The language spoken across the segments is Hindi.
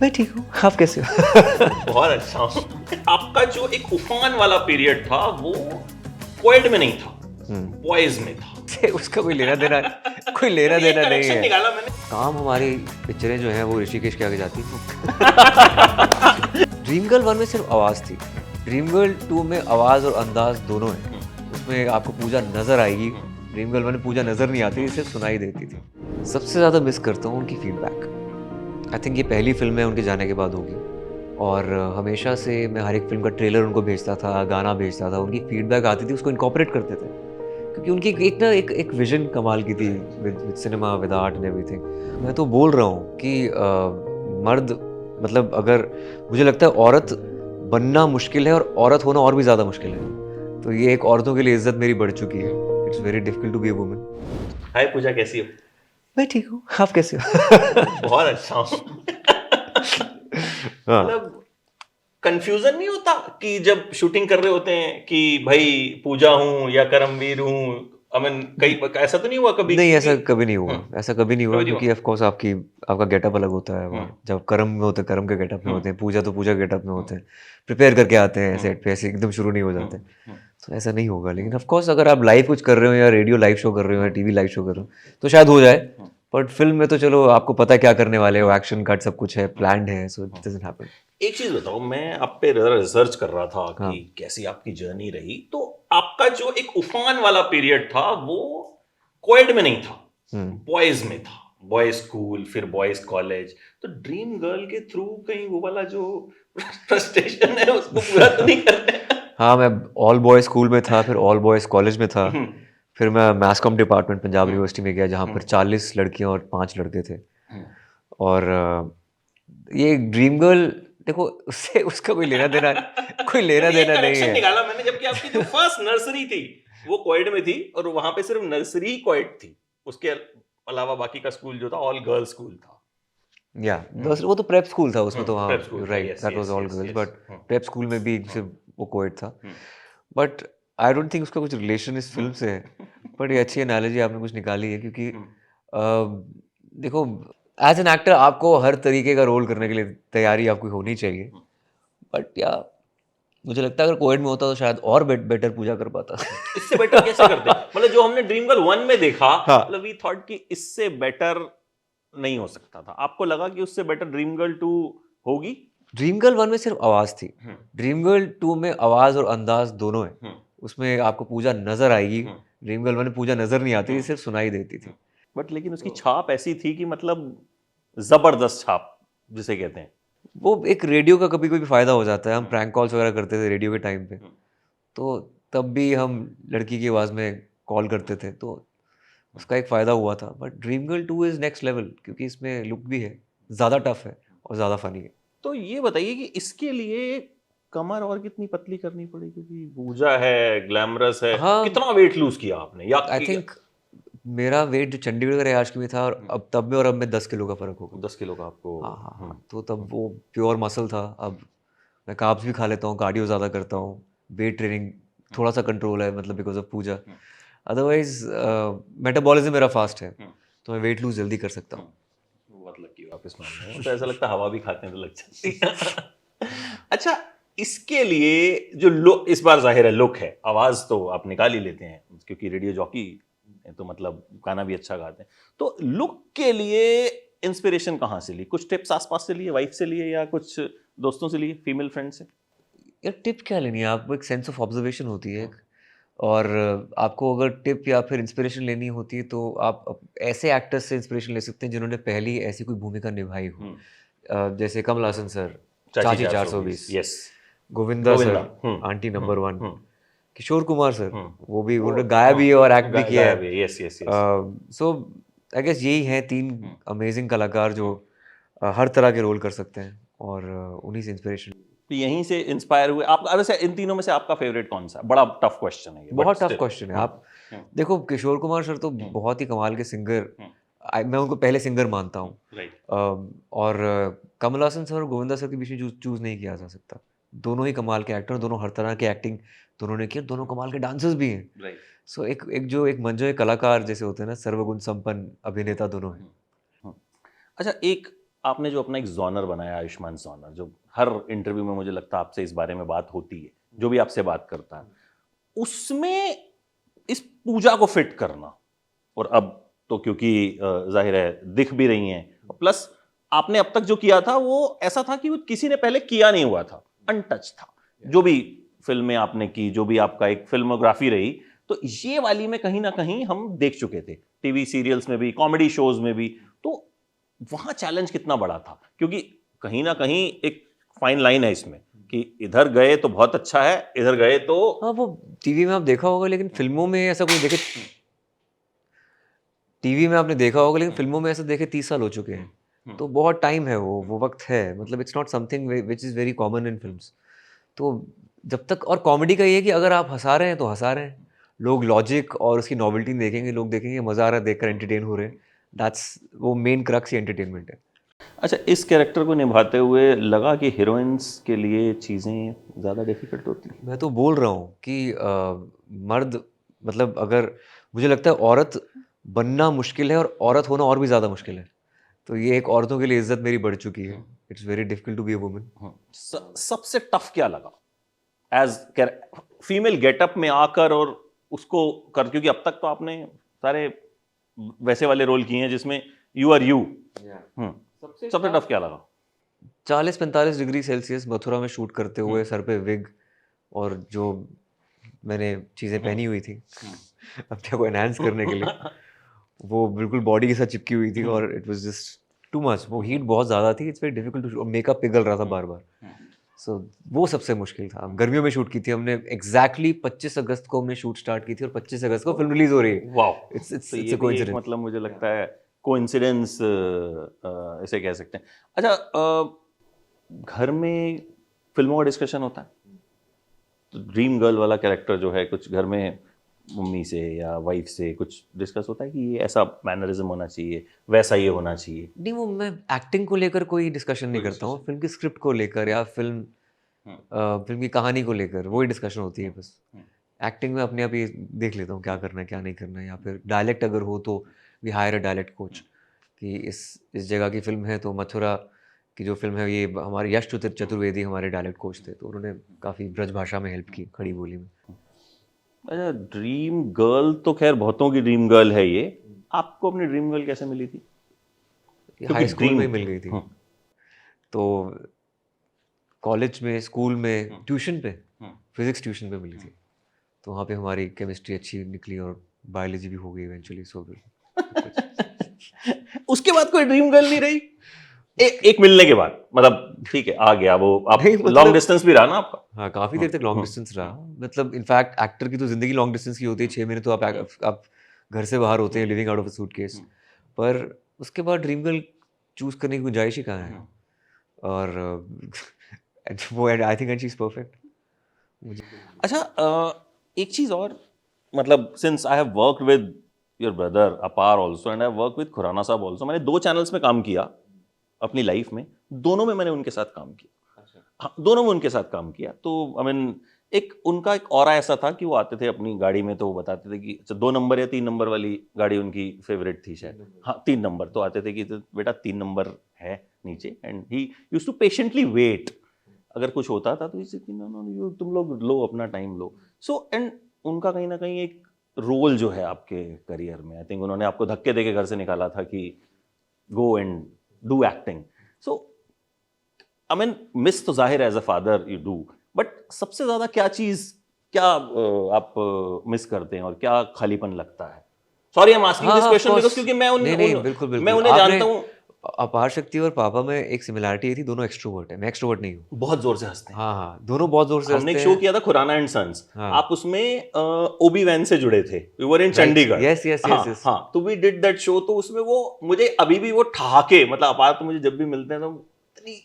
मैं ठीक हूँ, आप कैसे हो? बहुत अच्छा हूँ। आपका जो एक उफान वाला पीरियड था वो कोएड में नहीं था, बॉयज में था। से उसका कोई लेना देना क्योंकि एक नहीं कनेक्शन है। निकाला मैंने। काम हमारी पिक्चरें जो हैं वो ऋषिकेश के आगे जाती हैं। ड्रीम गर्ल 1 में सिर्फ आवाज़ थी। ड्रीम गर्ल 2 में आवाज़ और अंदाज़ दोनों हैं। उसमें आपको पूजा नज़र आएगी। ड्रीम गर्ल 1 में पूजा नज़र नहीं आती थी, सिर्फ सुनाई देती थी। सबसे ज़्यादा मिस करता हूँ उनकी फीडबैक। आई थिंक ये पहली फ़िल्म है उनके जाने के बाद होगी और हमेशा से मैं हर एक फ़िल्म का ट्रेलर उनको भेजता था, गाना भेजता था, उनकी फीडबैक आती थी, उसको इनकॉर्पोरेट करते थे। क्योंकि उनकी एक विज़न कमाल की थी with cinema, with art and everything. मैं तो बोल रहा हूँ कि मर्द मतलब अगर मुझे लगता है औरत बनना मुश्किल है और औरत होना और भी ज़्यादा मुश्किल है। तो ये एक औरतों के लिए इज़्ज़त मेरी बढ़ चुकी है। It's very difficult to be a woman. Hi Pooja, कैसी हो? मैं ठीक हूँ, आप कैसे हो? बहुत अच्छा हूँ। हाँ। मतलब कंफ्यूजन नहीं होता कि जब शूटिंग कर रहे होते हैं कि भाई पूजा हूँ या करमवीर हूँ? आई मीन कई ऐसा तो नहीं हुआ कभी नहीं, क्योंकि ऐसा कभी नहीं हुआ। ऐसा कभी नहीं हुआ कभी नहीं क्योंकि हुआ। ऑफ कोर्स आपका गेटअप अलग होता है और जब कर्म में होते हैं, कर्म के गेटअप में होते हैं, पूजा तो पूजा गेटअप में होते हैं। प्रिपेयर करके आते हैं सेट पे, ऐसे एकदम शुरू नहीं हो जाते। तो ऐसा नहीं होगा, लेकिन ऑफ कोर्स अगर आप लाइव कुछ कर रहे हो या रेडियो लाइव शो कर रहे हो या टीवी लाइव शो कर रहे हो, तो शायद हो जाए। बट फ़िल्म में तो चलो आपको पता है क्या करने वाले हो, एक्शन कट सब कुछ है, प्लान्ड है, सो इट डज़न्ट हैपन। एक चीज बताओ, मैं आप पे रिसर्च कर रहा था हाँ। कि कैसी आपकी जर्नी रही, तो आपका जो एक उफान वाला पीरियड था वो कोएड में नहीं था, बॉयज में था। बॉयज स्कूल, फिर बॉयज कॉलेज। तो ड्रीम गर्ल के थ्रू कहीं वो वाला जो फ्रस्ट्रेशन है उसको पूरा तो नहीं कर रहे? हाँ, मैं ऑल बॉयज़ स्कूल में था, फिर ऑल बॉयज़ कॉलेज में था। फिर मैं मास कॉम डिपार्टमेंट पंजाब यूनिवर्सिटी में गया, जहाँ पर 40 लड़कियाँ और 5 लड़के थे। और ये ड्रीम गर्ल, देखो उससे उसका कोई लेना क्योंकि एक देना नहीं कनेक्शन है। निकाला मैंने, जबकि आपकी जो फर्स्ट नर्सरी थी वो कोएड में थी और वहां पे सिर्फ नर्सरी ही कोएड थी। उसके अलावा बाकी का स्कूल जो था ऑल गर्ल्स स्कूल था। या वो तो प्रेप स्कूल था, उसमें तो हाँ, प्रेप स्कूल यू था, right, yes that was yes all yes girls, yes. But prep school में भी सिर्फ वो कोएड था। बट आई डोंट थिंक उसका कुछ रिलेशन इस फिल्म से है। बट ये अच्छी एनालॉजी आपने कुछ निकाली है क्योंकि देखो, एज एन एक्टर आपको हर तरीके का रोल करने के लिए तैयारी आपकी होनी चाहिए। बट या मुझे लगता है अगर कोविड में होता तो शायद और बेटर पूजा कर पाता। इससे बेटर कैसे करते? मतलब जो हमने ड्रीम गर्ल 1 में देखा, हाँ। मतलब वी थॉट कि इससे बेटर नहीं हो सकता था। आपको लगा कि उससे बेटर ड्रीम गर्ल 2 होगी? ड्रीम गर्ल 1 में सिर्फ आवाज़ थी। ड्रीम गर्ल 2 में आवाज़ और अंदाज़ दोनों हैं। उसमें आपको पूजा नज़र आएगी। ड्रीम गर्ल 1 में पूजा नज़र नहीं आती थी, सिर्फ सुनाई देती थी। बट लेकिन उसकी छाप ऐसी थी कि मतलब जबरदस्त छाप जिसे कहते हैं। वो एक रेडियो का कभी-कभी फ़ायदा हो जाता है। हम प्रैंक कॉल्स वगैरह करते थे रेडियो के टाइम पे। तो तब भी हम लड़की की आवाज़ में कॉल करते थे, तो उसका एक फ़ायदा हुआ था। But dream girl 2 is next level क्योंकि इसमें लुक भी है, ज़्यादा टफ है और ज़्यादा फ़नी है। तो ये बताइए कि इसके लिए कमर और कितनी पतली करनी पड़ी, क्योंकि पूजा है, ग्लैमरस है। हाँ, कितना वेट लूज किया आपने? या आई थिंक मेरा वेट जो चंडीगढ़ का रियाज में था और अब तब में और अब में 10 किलो का फ़र्क होगा। 10 किलो का आपको? हाँ, हाँ, हाँ। तो तब वो प्योर मसल था। अब मैं कार्ब्स भी खा लेता हूँ, कार्डियो ज़्यादा करता हूँ, वेट ट्रेनिंग थोड़ा-सा कंट्रोल है मतलब because of Puja. Otherwise metabolism मेरा फ़ास्ट है, तो मैं वेट लूज़ जल्दी कर सकता हूँ। बहुत लकी हो आप इस मामले में। तो ऐसा लगता है हवा भी खाते हैं तो लग जाती है। अच्छा, इसके लिए जो लुक, इस बार जाहिर है लुक है, आवाज तो आप निकाल ही लेते हैं क्योंकि रेडियो जॉकी हैं, तो मतलब गाना भी अच्छा गाते हैं। तो लुक के लिए इंस्पिरेशन कहाँ से ली? कुछ टिप्स आसपास से लिए, वाइफ से लिए या कुछ दोस्तों से लिए, फीमेल फ्रेंड से? यार टिप क्या लेनी है? आपको एक सेंस ऑफ ऑब्जर्वेशन होती है एक, और आपको अगर टिप या फिर इंस्पिरेशन लेनी होती है तो आप ऐसे एक्टर्स से इंस्पिरेशन ले सकते हैं जिन्होंने पहली ऐसी कोई भूमिका निभाई हो। जैसे कमल हासन सर, चाची चाची 420, 420, yes. Govinda Govinda. Sir, aunty number 1, Kishore Kumar sir, वो भी उन्होंने गाया भी है हाँ, और एक्ट भी किया गाया है। भी, yes yes yes. So I guess यही हैं 3 अमेजिंग कलाकार जो हर तरह के रोल कर सकते हैं और उन्हीं से इंस्पिरेशन। तो यहीं से इंस्पायर हुए आप? वैसे इन तीनों में से आपका फेवरेट कौन सा? बड़ा टफ क्वेश्चन है ये, बट बहुत टफ स्टिल। क्वेश्चन है। आप देखो, किशोर कुमार सर तो बहुत ही कमाल के सिंगर, मैं उनको पहले सिंगर मानता हूँ। राइट। और कमल हासन सर और गोविंदा सर के बीच में चूज़ नहीं किया जा सकता। दोनों ही कमाल के एक्टर, दोनों हर तरह की एक्टिंग दोनों ने की और दोनों कमाल के डांसर्स भी हैं। राइट। सो एक मंझों एक कलाकार जैसे होते हैं ना, सर्वगुण संपन्न अभिनेता दोनों हैं। अच्छा, एक आपने जो अपना एक जॉनर बनाया, आयुष्मान जॉनर, जो हर इंटरव्यू में मुझे लगता है आपसे इस बारे में बात होती है, जो भी आपसे बात करता है, उसमें इस पूजा को फिट करना, और अब तो क्योंकि जाहिर है दिख भी रही हैं, प्लस आपने अब तक जो किया था वो ऐसा था कि वो किसी ने पहले किया नहीं हुआ था, अनटच था। जो भी फिल्में आपने की, जो भी आपका एक फिल्मोग्राफी रही, तो ये वाली में कहीं ना कहीं हम देख चुके थे, टीवी सीरियल्स में भी, कॉमेडी शोज में भी। तो वहां चैलेंज कितना बड़ा था, क्योंकि कहीं ना कहीं एक फाइन लाइन है इसमें कि इधर गए तो बहुत अच्छा है, इधर गए तो हाँ, वो टीवी में आप देखा होगा, लेकिन फिल्मों में ऐसा कोई देखे, टीवी में आपने देखा होगा, लेकिन फिल्मों में ऐसा देखे 30 साल हो चुके हैं। तो बहुत टाइम है, वो वक्त है, मतलब it's not something which is very common in films. तो जब तक, और कॉमेडी का ये है कि अगर आप हंसा रहे हैं तो हंसा रहे हैं, लोग लॉजिक और उसकी नॉवेल्टी देखेंगे, लोग देखेंगे मज़ा आ रहा है देखकर, एंटरटेन हो रहे हैं। दैट्स वो मेन क्रक्स ही एंटरटेनमेंट है। अच्छा, इस कैरेक्टर को निभाते हुए लगा कि हीरोइंस के लिए चीज़ें ज़्यादा डिफिकल्ट होती हैं? मैं तो बोल रहा हूँ कि मर्द, मतलब अगर मुझे लगता है औरत बनना मुश्किल है और औरत होना और भी ज़्यादा मुश्किल है। तो ये एक औरतों के लिए इज्जत मेरी बढ़ चुकी है। It's very difficult to be a woman. सबसे टफ क्या लगा एज फीमेल गेटअप में आकर, और उसको कर, क्योंकि अब तक तो आपने सारे वैसे वाले रोल किए हैं जिसमें यू आर यू। सबसे टफ क्या लगा? 40-45 डिग्री सेल्सियस मथुरा में शूट करते हुए, सर पे विग, और जो मैंने चीज़ें पहनी हुई थी अपने को एनहांस करने के लिए, वो बिल्कुल बॉडी के साथ चिपकी हुई थी, और it was just too much. वो हीट बहुत ज़्यादा थी, it's very difficult to, makeup पिघल रहा था बार बार। सो वो सबसे मुश्किल था। गर्मियों में शूट की थी हमने, एग्जैक्टली 25 अगस्त को हमने शूट स्टार्ट की थी, और 25 अगस्त को फिल्म रिलीज हो रही है। वाह, इट्स तो इट्स ये अ भी एक, कोइंसिडेंस। मतलब मुझे लगता है कोइंसिडेंस इसे कह सकते हैं। अच्छा, घर में फिल्मों का डिस्कशन होता है, तो ड्रीम गर्ल वाला कैरेक्टर जो है, कुछ घर में मम्मी से या वाइफ से कुछ डिस्कस होता है कि ये ऐसा मैनरिज्म होना चाहिए, वैसा ये होना चाहिए? नहीं, वो मैं एक्टिंग को लेकर कोई डिस्कशन नहीं करता हूँ, फिल्म की स्क्रिप्ट को लेकर या फिल्म की कहानी को लेकर वही डिस्कशन होती है बस। एक्टिंग में अपने आप ही देख लेता हूँ क्या करना है क्या नहीं करना है, या फिर डायलेक्ट अगर हो तो we hire a dialect coach कि इस जगह की फिल्म है, तो मथुरा की जो फिल्म है, ये हमारे यश चतुर्वेदी हमारे डायलेक्ट कोच थे, तो उन्होंने काफ़ी ब्रज भाषा में हेल्प की, खड़ी बोली में। अच्छा, ड्रीम गर्ल तो खैर बहुतों की ड्रीम गर्ल है ये, आपको अपनी ड्रीम गर्ल कैसे मिली थी? ये क्योंकि हाई स्कूल ड्रीम, में ही मिल गई थी। तो कॉलेज में, स्कूल में, ट्यूशन पे, फिजिक्स ट्यूशन पे मिली थी। तो वहाँ पे हमारी केमिस्ट्री अच्छी निकली, और बायोलॉजी भी हो गई इवेंचुअली। सो उसके बाद कोई ड्रीम गर्ल नहीं रही? एक मिलने के बाद, मतलब ठीक है, आ गया वो, आप नहीं, लॉन्ग मतलब डिस्टेंस भी रहा ना आपका? हाँ, काफ़ी देर तक लॉन्ग डिस्टेंस रहा। मतलब इनफैक्ट एक्टर की तो ज़िंदगी लॉन्ग डिस्टेंस की होती है। 6 महीने तो आप घर से बाहर होते हैं, living out of a suitcase. पर उसके बाद ड्रीम गर्ल चूज़ करने की गुंजाइश ही कहाँ है। और वो, I think she is perfect. मुझे अच्छा, एक चीज और, मतलब since I have worked with your brother Apar also, and I work with Khurana साहब आल्सो, मैंने 2 चैनल्स में काम किया अपनी लाइफ में, दोनों में मैंने उनके साथ काम किया। हाँ, दोनों में उनके साथ काम किया। तो आई मीन, एक उनका एक ऑरा ऐसा था कि वो आते थे अपनी गाड़ी में, तो वो बताते थे कि अच्छा 2 नंबर या 3 नंबर वाली गाड़ी उनकी फेवरेट थी शायद। हाँ, 3 नंबर। तो आते थे कि तो बेटा 3 नंबर है नीचे, and he used to patiently wait. अगर कुछ होता था तो इसे कि नो नो यू, तुम लोग लो, अपना टाइम लो। सो एंड उनका कहीं ना कहीं एक रोल जो है आपके करियर में, आई थिंक उन्होंने आपको धक्के देके घर से निकाला था कि go and do acting. So I mean, miss तो जाहिर as a father you do, but सबसे ज्यादा क्या चीज, क्या आप मिस करते हैं और क्या खालीपन लगता है? सॉरी, आई एम आस्किंग हाँ, दिस हाँ, ऑफ क्वेश्चन बिकॉज कोर्स। क्योंकि नहीं, नहीं, बिल्कुल, मैं बिल्कुल। उन्हें आपने जानता हूँ। अपार शक्ति और पापा में एक सिमिलैरिटी ये थी, दोनों एक्सट्रोवर्ट है, मैं एक्सट्रोवर्ट नहीं हूँ। बहुत जोर से हंसते हैं। हाँ, हाँ, दोनों बहुत ज़ोर से हमने एक हँसते शो हैं। किया था खुराना एंड सन्स, हाँ, आप उसमें ओबी वैन से जुड़े थे, we were in right, Chandigarh. Yes, yes, हाँ यस, यस। हाँ, तो वी डिड दैट शो। तो उसमें वो मुझे अभी भी वो ठहाके, मतलब अपार तो मुझे जब भी मिलते हैं तो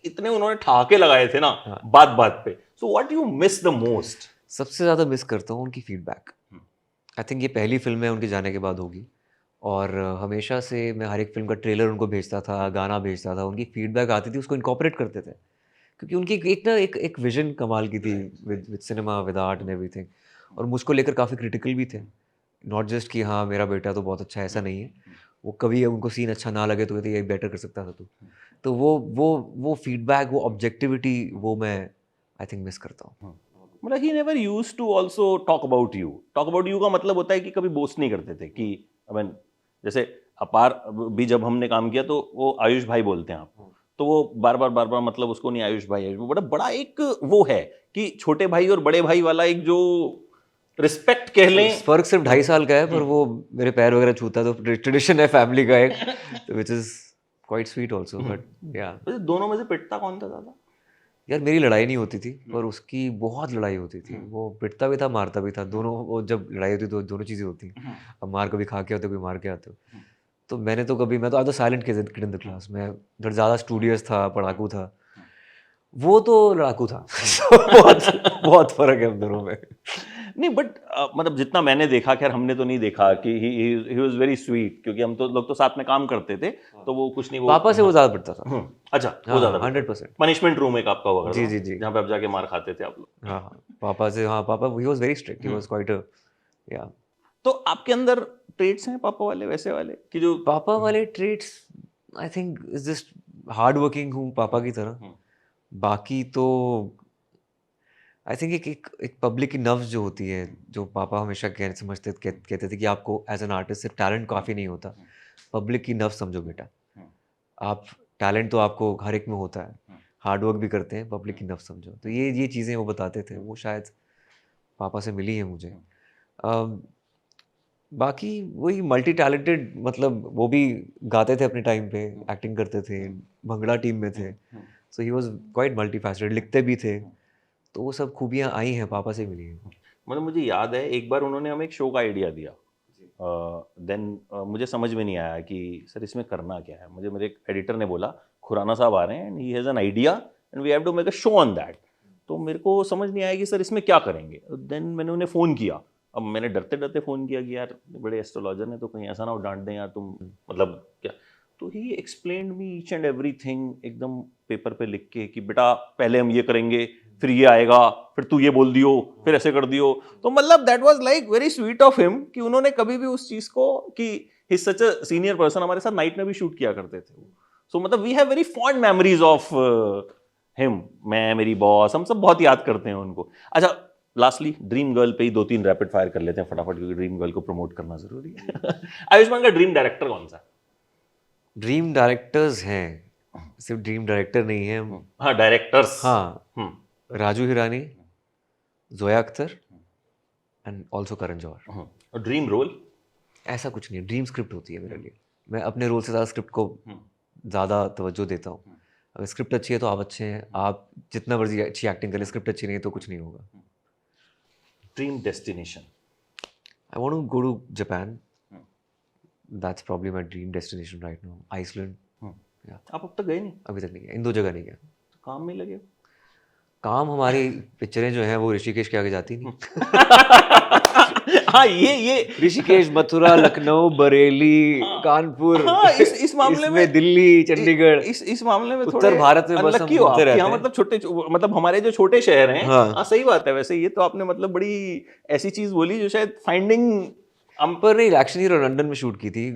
इतने उन्होंने ठहाके लगाए थे ना हाँ, बात बात पे। So what you miss the most? सबसे ज़्यादा मिस करता हूँ उनकी फीडबैक। आई थिंक ये पहली फिल्म है उनके जाने के बाद होगी, और हमेशा से मैं हर एक फिल्म का ट्रेलर उनको भेजता था, गाना भेजता था, उनकी फीडबैक आती थी, उसको इनकॉर्पोरेट करते थे। क्योंकि उनकी एक विजन कमाल की थी, with cinema, with art and everything. और मुझको लेकर काफ़ी क्रिटिकल भी थे। नॉट जस्ट कि हाँ, मेरा बेटा तो बहुत अच्छा है, ऐसा नहीं है। वो कभी उनको सीन अच्छा ना लगे तो कहते ये बेटर कर सकता था तू। तो वो फीडबैक, वो ऑब्जेक्टिविटी, वो मैं आई थिंक मिस करता हूँ। मतलब he never used to also talk about you. Talk about you का मतलब होता है कि कभी बोस्ट नहीं करते थे कि आई मीन जैसे अपार भी जब हमने काम किया तो वो आयुष भाई बोलते हैं आप, तो वो बार बार मतलब उसको नहीं आयुष भाई, बड़ा बड़ा एक वो है कि छोटे भाई और बड़े भाई वाला एक जो रिस्पेक्ट कह लें। फर्क सिर्फ 2.5 साल का है, पर वो मेरे पैर वगैरह छूता है, तो ट्रेडिशन है फैमिली का एक, which is quite sweet also. But या वैसे दोनों में से पिटता कौन था ज्यादा? यार मेरी लड़ाई नहीं होती थी, पर उसकी बहुत लड़ाई होती थी। वो पिटता भी था, मारता भी था, दोनों। वो जब लड़ाई होती तो दोनों चीज़ें होती। अब मार कभी खा के आते, कोई मार के आते हो। तो मैं तो आज silent kid in the class. मैं जब ज़्यादा स्टूडियस था, पढ़ाकू था, वो तो लड़ाकू था। बहुत बहुत फर्क है उन दोनों में। नहीं बट मतलब जितना मैंने देखा, खैर हमने तो नहीं देखा कि ही वाज वेरी स्वीट, क्योंकि हम तो लोग तो साथ में काम करते थे, तो वो कुछ नहीं, वो पापा से वो ज़्यादा पिटता था। अच्छा, वो ज्यादा 100%। पनिशमेंट रूम एक आपका हुआ जी, जी, जी। जहाँ पे आप जाके मार खाते थे आप लोग। हाँ पापा से, हाँ पापा he was very strict, he was quite a या। तो आपके अंदर ट्रेड्स हैं पापा वाले वैसे वाले कि जो पापा वाले traits I think is just hard working हूँ पापा की तरह। बाकी तो आई थिंक एक पब्लिक की नब्ज जो होती है, जो पापा हमेशा कहते थे कि आपको एज एन आर्टिस्ट सिर्फ टैलेंट काफ़ी नहीं होता, पब्लिक की नब्ज समझो बेटा। आप टैलेंट तो आपको हर एक में होता है, हार्ड वर्क भी करते हैं, पब्लिक की नब्ज समझो। तो ये चीज़ें वो बताते थे, वो शायद पापा से मिली है मुझे। बाकी वही मल्टी टैलेंटेड, मतलब वो भी गाते थे अपने टाइम पे, एक्टिंग करते थे, भंगड़ा टीम में थे, so he was quite multi faceted, लिखते भी थे। तो वो सब खूबियाँ आई हैं, पापा से मिली हैं। मतलब मुझे याद है एक बार उन्होंने हमें एक शो का आइडिया दिया, देन मुझे समझ में नहीं आया कि सर इसमें करना क्या है। मुझे मेरे एक एडिटर ने बोला खुराना साहब आ रहे हैं and he has an idea and we have to make a show on that. तो मेरे को समझ नहीं आया कि सर इसमें क्या करेंगे। देन मैंने उन्हें फ़ोन किया। अब मैंने डरते डरते फ़ोन किया कि यार बड़े एस्ट्रोलॉजर ने, तो कहीं ऐसा ना हो डांट दें यार तुम, मतलब क्या। तो ही explained me each and everything एकदम पेपर पे लिख के कि बेटा पहले हम ये करेंगे, फिर ये आएगा, फिर तू ये बोल दियो, फिर ऐसे कर दियो। तो मतलब that was like very sweet of him कि उन्होंने कभी भी उस चीज को, कि he is such a senior person, हमारे साथ नाइट में भी शूट किया करते थे। सो मतलब we have very fond memories of him. मैं, मेरी बॉस, हम सब बहुत याद करते हैं उनको। अच्छा लास्टली ड्रीम गर्ल पे ही 2-3 रैपिड फायर कर लेते हैं फटाफट, क्योंकि ड्रीम गर्ल को प्रमोट करना जरूरी है। आयुष्मान का ड्रीम डायरेक्टर कौन सा? ड्रीम डायरेक्टर्स हैं, सिर्फ ड्रीम डायरेक्टर नहीं है। हाँ डायरेक्टर्स। हाँ, राजू हिरानी, जोया अख्तर एंड ऑल्सो करण जौहर। और ड्रीम रोल? ऐसा कुछ नहीं है, ड्रीम स्क्रिप्ट होती है मेरे लिए। मैं अपने रोल से ज़्यादा स्क्रिप्ट को ज़्यादा तवज्जो देता हूँ। अगर स्क्रिप्ट अच्छी है तो आप अच्छे हैं, आप जितना मर्जी अच्छी एक्टिंग करें, स्क्रिप्ट अच्छी नहीं है तो कुछ नहीं होगा। Dream destination? I want to go to Japan, that's probably my dream destination right now. Iceland. आप अब तक गए नहीं? अभी तक नहीं गया, इन 2 जगह नहीं गया। तो काम में लगे? काम, हमारी पिक्चरें जो हैं वो ऋषिकेश के आगे जाती नहीं। हाँ ये ऋषिकेश, मथुरा, लखनऊ, बरेली, कानपुर, हाँ, इस मामले में दिल्ली, चंडीगढ़, इस मामले में उत्तर भारत में बस हम अनलक्की हो आप घूमते कि रहते हाँ, हैं। मतलब छोटे, मतलब हमारे जो छोटे शहर हैं। हाँ। हाँ सही बात है। वैसे ये तो आपने मतलब बड़ी ऐसी चीज बोली जो शायद फाइंडिंग पर नहीं, एक्शन हीरो लंदन में शूट की थी।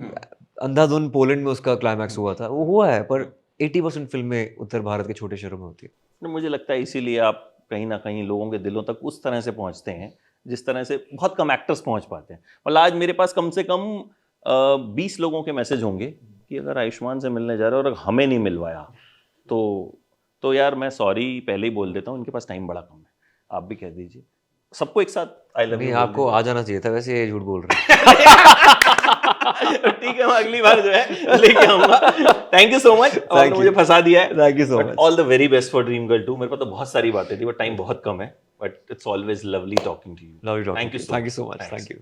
अंधाधुन पोलैंड में उसका क्लाइमैक्स हुआ था, वो हुआ है, पर 80% फिल्में उत्तर भारत के छोटे शहरों में होती है। मुझे लगता है इसीलिए आप कहीं ना कहीं लोगों के दिलों तक उस तरह से पहुंचते हैं जिस तरह से बहुत कम एक्टर्स पहुंच पाते हैं। मतलब आज मेरे पास कम से कम 20 लोगों के मैसेज होंगे कि अगर आयुष्मान से मिलने जा रहे हो और हमें नहीं मिलवाया तो यार मैं सॉरी पहले ही बोल देता हूँ, उनके पास टाइम बड़ा कम है। आप भी कह दीजिए सबको एक साथ आई लव नहीं, यू। आपको आ जाना चाहिए था, वैसे ये झूठ बोल रहे हैं। ठीक है, मैं अगली बार जो है लेके आऊंगा। थैंक यू सो मच, आपने मुझे फंसा दिया है। Thank you so much. All the very best for dream girl 2। मेरे पास तो बहुत सारी बातें थी बट टाइम बहुत कम है, but it's always lovely talking to you. Love you, thank you so much, thank you.